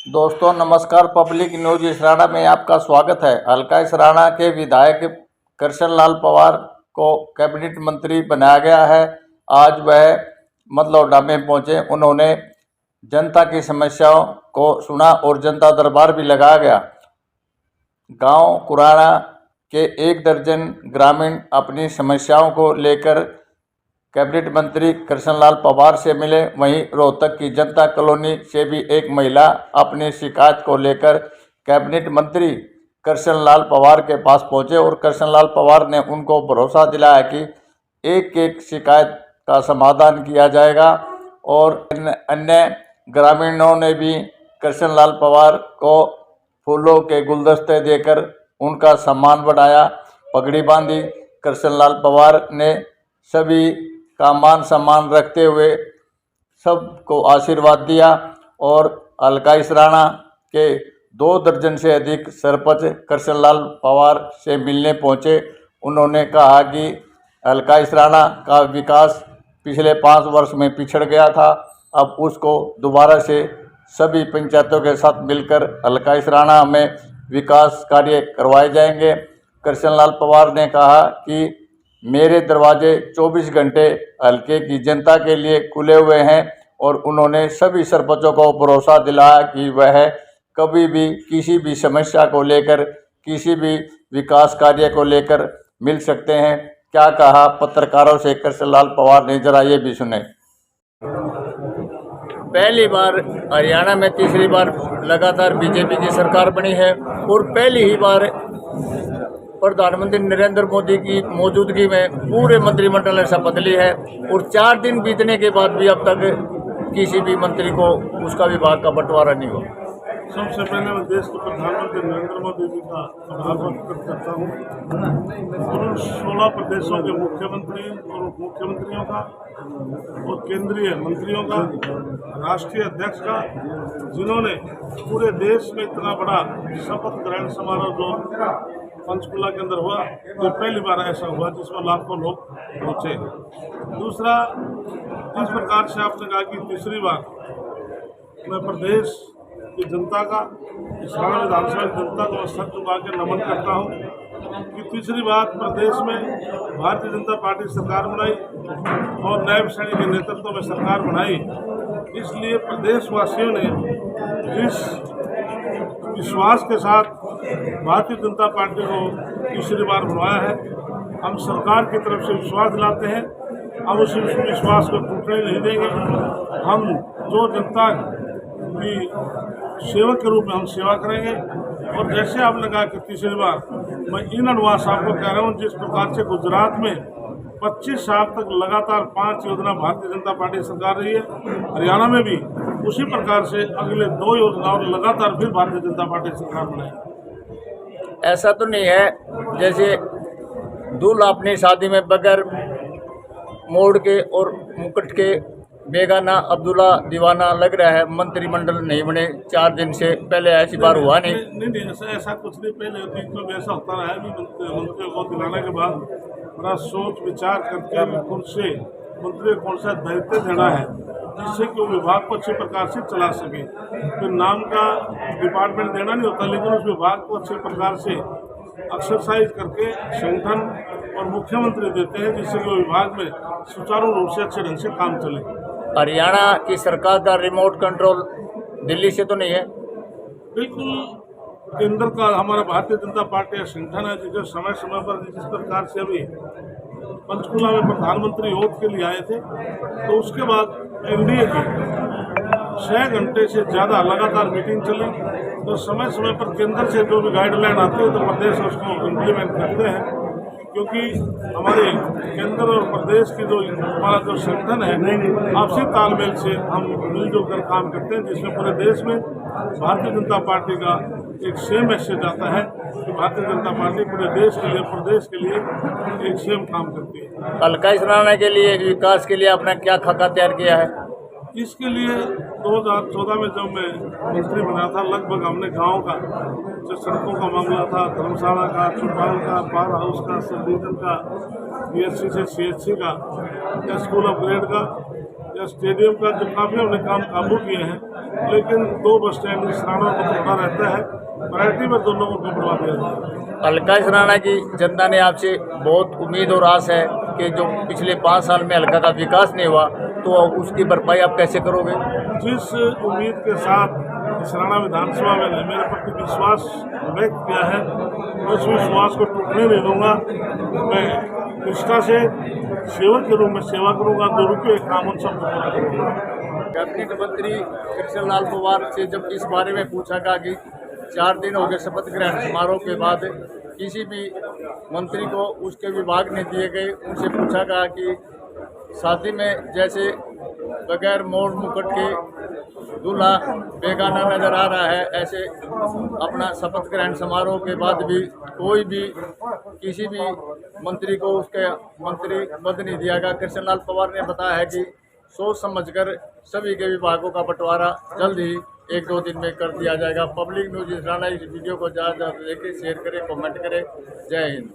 दोस्तों नमस्कार। Public news Israna में आपका स्वागत है। हल्का इसराना के विधायक कृष्ण लाल पवार को कैबिनेट मंत्री बनाया गया है। आज वह मतलौडा में पहुंचे। उन्होंने जनता की समस्याओं को सुना और जनता दरबार भी लगाया गया। गांव कुराना के 1 दर्जन ग्रामीण अपनी समस्याओं को लेकर कैबिनेट मंत्री कृष्णलाल पवार से मिले। वहीं रोहतक की जनता कॉलोनी से भी एक महिला अपनी शिकायत को लेकर कैबिनेट मंत्री कृष्णलाल पवार के पास पहुंचे और कृष्णलाल पवार ने उनको भरोसा दिलाया कि एक एक शिकायत का समाधान किया जाएगा। और अन्य ग्रामीणों ने भी कृष्णलाल पवार को फूलों के गुलदस्ते देकर उनका सम्मान बढ़ाया, पगड़ी बांधी। कृष्णलाल पवार ने सभी का मान सम्मान रखते हुए सबको आशीर्वाद दिया और हल्का इसराना के 2 दर्जन से अधिक सरपंच कृष्णलाल पवार से मिलने पहुंचे। उन्होंने कहा कि हल्का इसराना का विकास पिछले 5 वर्ष में पिछड़ गया था, अब उसको दोबारा से सभी पंचायतों के साथ मिलकर हल्का इसराना में विकास कार्य करवाए जाएंगे। कृष्णलाल पवार ने कहा कि मेरे दरवाजे 24 घंटे हल्के की जनता के लिए खुले हुए हैं और उन्होंने सभी सरपंचों को भरोसा दिलाया कि वह कभी भी किसी भी समस्या को लेकर, किसी भी विकास कार्य को लेकर मिल सकते हैं। क्या कहा पत्रकारों से कृष्णलाल पवार ने, जरा ये भी सुने। पहली बार हरियाणा में तीसरी बार लगातार बीजेपी की सरकार बनी है और पहली ही बार प्रधानमंत्री नरेंद्र मोदी की मौजूदगी में पूरे मंत्रिमंडल ने शपथ ली है और 4 दिन बीतने के बाद भी अब तक किसी भी मंत्री को उसका विभाग का बंटवारा नहीं हुआ। सबसे पहले मैं देश के प्रधानमंत्री नरेंद्र मोदी जी का आभार व्यक्त करता हूँ और उन 16 प्रदेशों के मुख्यमंत्री और उप मुख्यमंत्रियों का और केंद्रीय मंत्रियों का, राष्ट्रीय अध्यक्ष का, जिन्होंने पूरे देश में इतना बड़ा शपथ ग्रहण समारोह जो पंचकुला के अंदर हुआ, तो पहली बार ऐसा हुआ जिसमें लाखों लोग पहुँचे। दूसरा, जिस प्रकार से आपने कहा कि तीसरी बार मैं प्रदेश की जनता का, इसराना विधानसभा की जनता को सर झुका के नमन करता हूँ कि तीसरी बार प्रदेश में भारतीय जनता पार्टी सरकार बनाई और नायब सैनी के नेतृत्व में सरकार बनाई। इसलिए प्रदेशवासियों ने जिस विश्वास के साथ भारतीय जनता पार्टी को तीसरी बार बुलाया है, हम सरकार की तरफ से विश्वास दिलाते हैं, हम उस विश्वास को टूटने नहीं देंगे। हम जो जनता की सेवक के रूप में हम सेवा करेंगे। और जैसे आपने कहा कि तीसरी बार, मैं इन अनुवाद साहब को कह रहा हूँ, जिस प्रकार से गुजरात में 25 साल तक लगातार 5 योजना भारतीय जनता पार्टी सरकार रही है, हरियाणा में भी उसी प्रकार से अगले 2 योजनाओं लगातार फिर भारतीय जनता पार्टी सरकार बनाएगी। ऐसा तो नहीं है जैसे दूल्हा अपनी शादी में बगैर मोड़ के और मुकुट के बेगाना अब्दुल्ला दीवाना लग रहा है। मंत्रिमंडल नहीं बने 4 दिन से, पहले ऐसी बार हुआ नहीं, ऐसा कुछ नहीं। पहले बीच में ऐसा होता रहा है कि मंत्रियों को दिलाने के बाद बड़ा सोच विचार करके उनसे मंत्री को कौन सा दायित्व देना है जिससे कि वो विभाग को अच्छे प्रकार से चला सके। तो नाम का डिपार्टमेंट देना नहीं होता, लेकिन उस विभाग को अच्छे प्रकार से एक्सरसाइज करके संगठन और मुख्यमंत्री देते हैं जिससे कि वो विभाग में सुचारू रूप से अच्छे ढंग से काम चले। हरियाणा की सरकार का रिमोट कंट्रोल दिल्ली से तो नहीं है? बिल्कुल, केंद्र का हमारा भारतीय जनता पार्टी संगठन है जिसे समय समय पर जिस प्रकार से अभी पंचकुला में प्रधानमंत्री योग के लिए आए थे, तो उसके बाद एनडीए की 6 घंटे से ज़्यादा लगातार मीटिंग चली। तो समय समय पर केंद्र से जो भी गाइडलाइन आती है तो प्रदेश उसको इम्प्लीमेंट करते हैं, क्योंकि हमारे केंद्र और प्रदेश की जो हमारा जो संगठन है, आपसी तालमेल से हम मिलजुल कर काम करते हैं, जिसमें पूरे देश में भारतीय जनता पार्टी का एक सेम मैसेज आता है कि भारतीय जनता पार्टी पूरे देश के लिए, प्रदेश के लिए एक सेम काम करती है। हल्का इसराना के लिए विकास के लिए आपने क्या खाका तैयार किया है? इसके लिए 2014 में जब मैं मंत्री बना था, लगभग हमने गांव का जो सड़कों का मामला था, धर्मशाला का, चौपाल का, पावर हाउस का, सब डिवीजन का, बीएससी से सीएचसी का, स्कूल अपग्रेड का, या स्टेडियम का जो काफ़ी हमने काम काबू किए हैं, लेकिन 2 बस स्टैंड सराड़ा को थोड़ा रहता है, प्रायोरिटी में दोनों को बढ़वा दिया जाए। हल्का सराड़ा की जनता ने आपसे बहुत उम्मीद और आस है कि जो पिछले 5 साल में हल्का का विकास नहीं हुआ तो उसकी भरपाई आप कैसे करोगे? जिस उम्मीद के साथ सराड़ा विधानसभा में मेरे प्रति विश्वास व्यक्त किया है, उस विश्वास को टूटने नहीं दूंगा। मैं निष्ठा से सेवक के रूप में सेवा करूंगा, गुरु के काम उन सब पूरा करूंगा। कैबिनेट मंत्री कृष्ण लाल पवार से जब इस बारे में पूछा गया कि 4 दिन हो गए शपथ ग्रहण समारोह के बाद किसी भी मंत्री को उसके विभाग ने दिए गए, उनसे पूछा गया कि शादी में जैसे बगैर मोड़ मुकुट के दूल्हा बेगाना नजर आ रहा है, ऐसे अपना शपथ ग्रहण समारोह के बाद भी कोई भी किसी भी मंत्री को उसके मंत्री पद नहीं दिया गया। कृष्णलाल पवार ने बताया है कि सोच समझकर सभी के विभागों का बंटवारा जल्द ही 1-2 दिन में कर दिया जाएगा। पब्लिक न्यूज़ सराड़ा इस वीडियो को ज़्यादा ज़्यादा देखें, शेयर करें, कमेंट करें। जय हिंद।